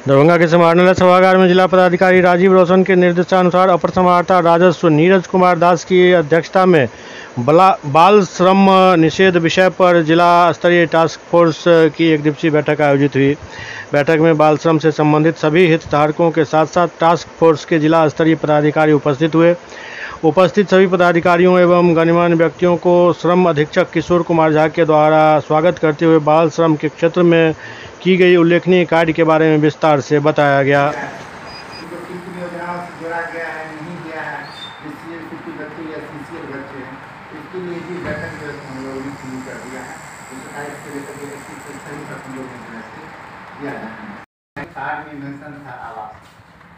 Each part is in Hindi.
दरभंगा के समाहरणालय सभागार में जिला पदाधिकारी राजीव रोशन के निर्देशानुसार अपर समाहर्ता राजस्व नीरज कुमार दास की अध्यक्षता में बाल श्रम निषेध विषय पर जिला स्तरीय टास्क फोर्स की एक दिवसीय बैठक आयोजित हुई। बैठक में बाल श्रम से संबंधित सभी हितधारकों के साथ साथ टास्क फोर्स के जिला स्तरीय पदाधिकारी उपस्थित हुए। उपस्थित सभी पदाधिकारियों एवं गणमान्य व्यक्तियों को श्रम अधीक्षक किशोर कुमार झा के द्वारा स्वागत करते हुए बाल श्रम के क्षेत्र में की गई उल्लेखनीय कार्य के बारे में विस्तार से बताया गया।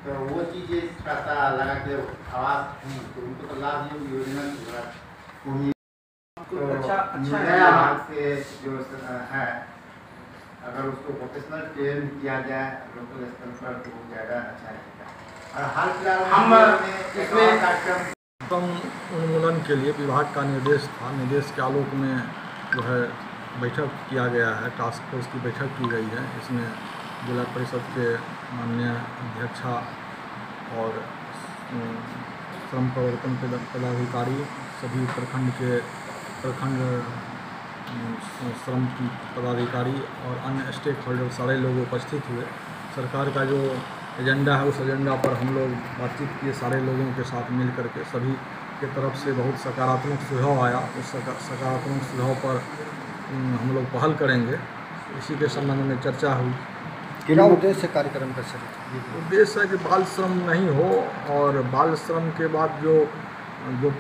तो वो चीज़ें पता लगा के आवाज़ थी तो उनको तो लाभ योजना अच्छा से जो है अगर उसको प्रोफेशनल ट्रेन किया जाए लोकल स्तर पर तो ज़्यादा अच्छा रहेगा। और हाल फिलहाल हम इसमें कार्यक्रम उन्मूलन के लिए विभाग का निर्देश था। निर्देश के आलोक में जो है बैठक किया गया है, टास्क फोर्स की बैठक की गई है। इसमें जिला परिषद के माननीय अध्यक्षा और श्रम प्रवर्तन पदाधिकारी, सभी प्रखंड श्रम पदाधिकारी और अन्य स्टेक होल्डर सारे लोग उपस्थित हुए। सरकार का जो एजेंडा है उस एजेंडा पर हम लोग बातचीत किए सारे लोगों के साथ मिल करके। सभी के तरफ से बहुत सकारात्मक सुझाव आया। उस सकारात्मक सुझाव पर हम लोग पहल करेंगे। इसी के संबंध में चर्चा हुई। क्या उद्देश्य कार्यक्रम का सर? उद्देश्य है कि बाल श्रम नहीं हो और बाल श्रम के बाद जो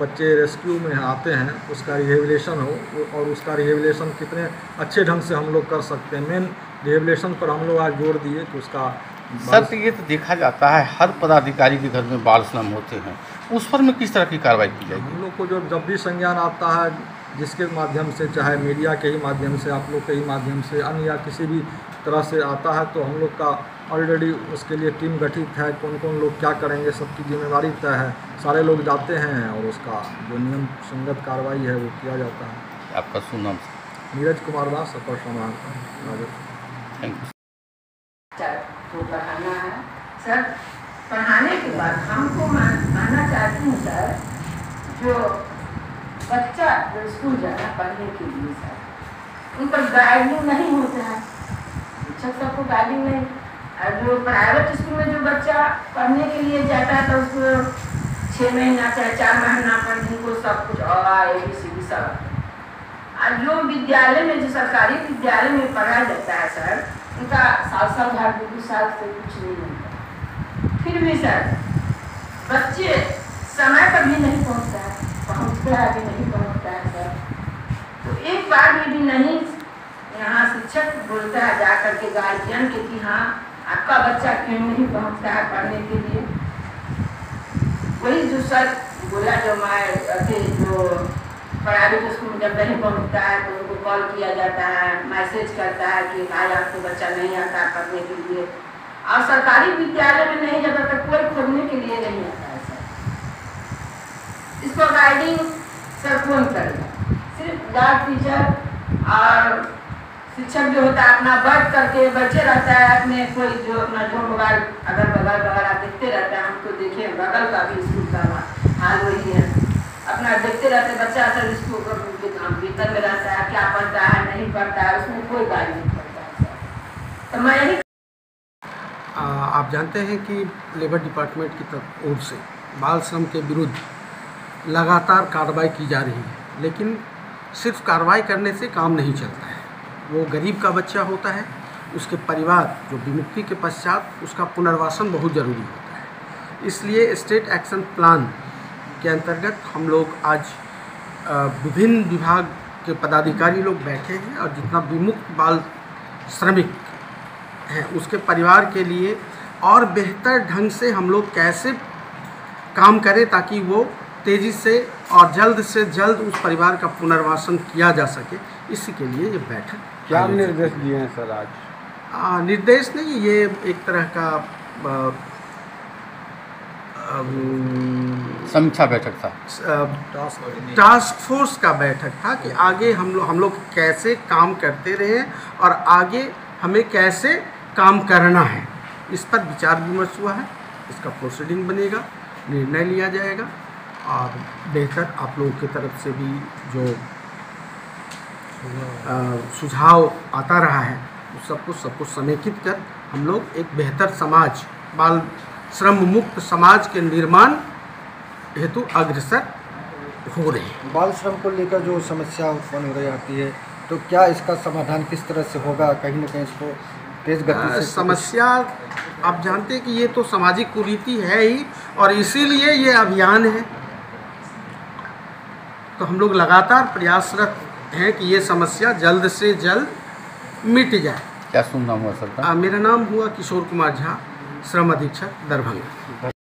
बच्चे रेस्क्यू में आते हैं उसका रिहेबिलिटेशन हो और उसका रिहेबिलिटेशन कितने अच्छे ढंग से हम लोग कर सकते हैं। मेन रिहेबिलिटेशन पर हम लोग आज जोर दिए कि उसका सर ये तो देखा जाता है हर पदाधिकारी के घर में बाल श्रम होते हैं, उस पर में किस तरह की कार्रवाई की जाएगी? हम लोग को जब भी संज्ञान आता है जिसके माध्यम से, चाहे मीडिया के ही माध्यम से, आप लोग के ही माध्यम से, अन्य या किसी भी तरह से आता है तो हम लोग का ऑलरेडी उसके लिए टीम गठित है। कौन कौन लोग क्या करेंगे सबकी जिम्मेदारी तय है। सारे लोग जाते हैं और उसका जो नियम संगत कार्रवाई है वो किया जाता है। आपका सुनाम? नीरज कुमार दास, अपर समाहर्ता। Thank you. तो पढ़ाना है सर। पढ़ाने के बाद हमको मानना चाहती हूँ सर, जो बच्चा स्कूल जाना पढ़ने के लिए सर उन पर गाइडिंग नहीं होता है, शिक्षक सबको गाइडिंग नहीं। और जो प्राइवेट स्कूल में जो बच्चा पढ़ने के लिए जाता है तो उसको 6 महीना चाहे 4 महीना पर उनको सब कुछ ABCD सब। और जो विद्यालय में जो सरकारी विद्यालय में पढ़ाया जाता है सर उनका साल भर 2 साल से कुछ नहीं होता। फिर भी सर बच्चे समय पर भी नहीं पहुँचता है, भी नहीं पहुँचता है सर। तो एक बार में भी नहीं यहाँ शिक्षक बोलता है जा करके गार्जियन के कि हाँ आपका बच्चा क्यों नहीं पहुँचता है पढ़ने के लिए। वही जो सर बोला जो जो प्राइवेट स्कूल में जब नहीं पहुँचता है तो उनको कॉल किया जाता है, मैसेज करता है कि भाई आपको बच्चा नहीं आता है पढ़ने के लिए। और सरकारी विद्यालय में नहीं जाता तो कोई खोलने के लिए नहीं आता है सर। इसको गाइडिंग सर कौन करेगा? सिर्फ गार्ड टीचर और शिक्षक जो होता है अपना बैठ करके बच्चे रहता है अपने कोई जो अपना जो मोबाइल अगर बगल वगैरह देखते रहता है। हमको देखिए बगल का भी स्कूल का हाल वही है, अपना देखते रहते बच्चा सर स्कूल भीतर में रहता है, क्या पढ़ता है नहीं पढ़ता है, उसमें कोई गाइड नहीं करता है सर। तो मैं यही आप जानते हैं कि लेबर डिपार्टमेंट की ओर से बाल श्रम के विरुद्ध लगातार कार्रवाई की जा रही है, लेकिन सिर्फ कार्रवाई करने से काम नहीं चलता है। वो गरीब का बच्चा होता है, उसके परिवार जो विमुक्ति के पश्चात उसका पुनर्वासन बहुत ज़रूरी होता है। इसलिए स्टेट एक्शन प्लान के अंतर्गत हम लोग आज विभिन्न विभाग के पदाधिकारी लोग बैठे हैं और जितना विमुक्त बाल श्रमिक हैं उसके परिवार के लिए और बेहतर ढंग से हम लोग कैसे काम करें ताकि वो तेज़ी से और जल्द से जल्द उस परिवार का पुनर्वासन किया जा सके। इसी के लिए ये बैठक। क्या निर्देश दिए हैं सर आज? निर्देश नहीं, ये एक तरह का समीक्षा बैठक था, टास्क फोर्स का बैठक था कि आगे हम लोग कैसे काम करते रहे और आगे हमें कैसे काम करना है। इस पर विचार विमर्श हुआ है, इसका प्रोसीडिंग बनेगा, निर्णय लिया जाएगा और बेहतर आप लोगों की तरफ से भी जो सुझाव आता रहा है उस सबको समेकित कर हम लोग एक बेहतर समाज, बाल श्रम मुक्त समाज के निर्माण हेतु अग्रसर हो रहे हैं। बाल श्रम को लेकर जो समस्या उत्पन्न हो रही आती है, तो क्या इसका समाधान किस तरह से होगा? कहीं न कहीं इसको तेज गति से समस्या आप जानते हैं कि ये तो सामाजिक कुरीति है ही, और इसीलिए ये अभियान है। तो हम लोग लगातार प्रयासरत हैं कि ये समस्या जल्द से जल्द मिट जाए। क्या शुभ नाम हुआ सर? मेरा नाम हुआ किशोर कुमार झा, श्रम अधीक्षक दरभंगा।